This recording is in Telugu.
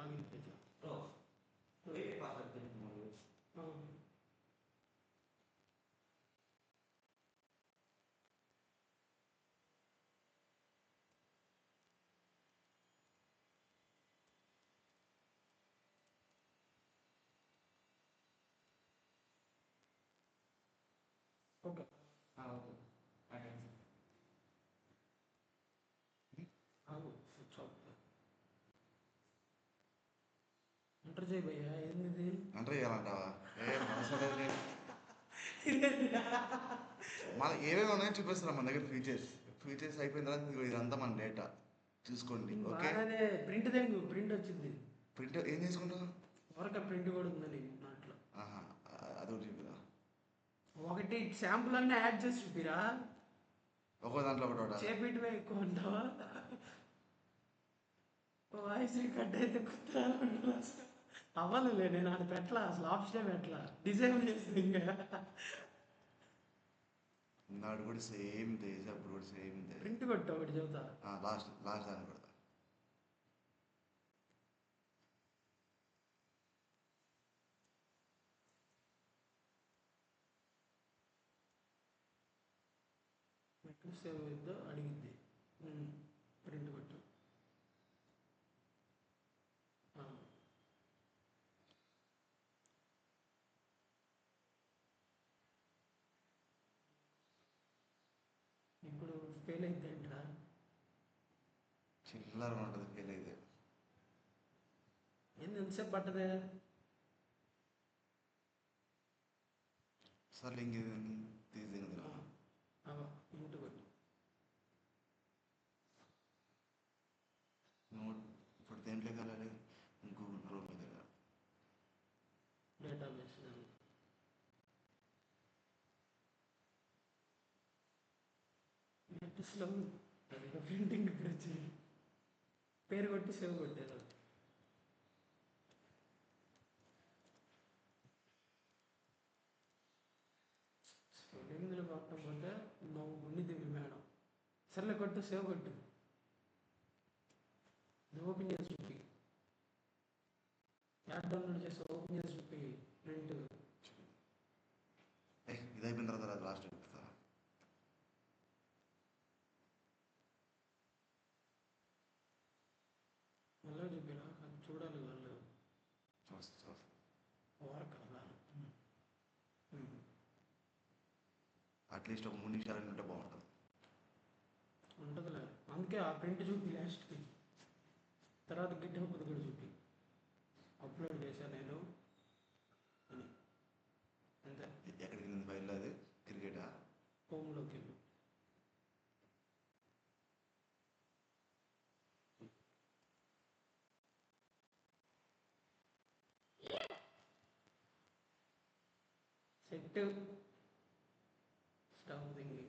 లాగిన్ పేజ్ నువ్వే పాస్వర్డ్ తెలుసుకున్నావు. ఓకే ఓకే అదే స్విచ్ ఆఫ్ ఎంటర్ చేయి భయ్యా ఏంది ఎంటర్ చేయాలంటావా? మన ఏమేమి ఉన్నాయో చూపిస్తున్నాం మన దగ్గర ఫీచర్స్ అయిపోయిన తర్వాత ఇదంతా మన డేటా చూసుకోండి. ఓకే ప్రింట్ తెంగు ప్రింట్ వచ్చింది. ప్రింట్ ఏం చేసుకుంటావు? వరకు ప్రింట్ కూడా ఉందని దాంట్లో. అదొకటి చూపిరా. ఒకటి శాంపుల్ అన్నీ యాడ్ చేసి చూపిరా. ఒక్కో దాంట్లో ఒకటి చేపిటివే ఎక్కువ ఉంటావా? వాయిస్ కట్ అయితే కొత్త అవ్వనులే. నేను అది పెట్టలా, అసలు ఆప్షనే పెట్టలా, డిజైన్ చేసింది. ఇంకా నాడు కూడా సేమ్ తేజ్, అప్పుడు కూడా సేమ్ తేజ్. ప్రింట్ కొట్టు ఒకటి చెబుతా. లాస్ట్ దాన్ని కొడతా. ఎక్కడ సేవ్ అవుద్దో అడిగిద్ది. ప్రింట్ కొట్టు. ఇప్పుడు ఫెయిల్ అయిద్దంటరా. చిల్లర ఉంటుంది ఫెయిల్ అయితే. ఎంతసేపు పట్టదే? సార్ ఇంక తీసింది ఇంటి కొట్టు. నోట్ ఇప్పుడు దేంట్లోకి వెళ్ళాలి? గూగుల్ క్రోమ్ మీద డేటాబేస్ నెట్ స్లో. అది ప్రింటింగ్ ఇప్పుడు వచ్చింది. పేరు కొట్టి సేవ్ కొట్టేది. స్పెల్లింగ్లో కొట్టకపోతే నువ్వు ఉండిద్ది మేడం. సర్లే కొట్టు, సేవ్ కొట్టు. నువ్వు ఓపెన్ చేసి చూపి. యాప్ డౌన్లోడ్ చేసి ఓపెన్ చేసి చూపి. ప్రింట్ ఇది అయిపోయిన తర్వాత లాస్ట్ చెప్తా. మళ్ళీ చూపిరా, అది చూడాలి వాళ్ళు. చూస్తా వర్క్ అలా అట్లీస్ట్ ఒక 3 నిమిషాలు ఉంటే బాగుంటుంది. ఉంటుందిలే, అందుకే ఆ ప్రింట్ చూపి లాస్ట్కి. తర్వాత గిట్టకపోతే కూడా చూపి. అప్లోడ్ చేశాను నేను అని. అంతే. ఎక్కడికి వెళ్ళింది ఫైల్? అది క్రికెటా? హోమ్లోకి వెళ్ళు. Set stove దింగి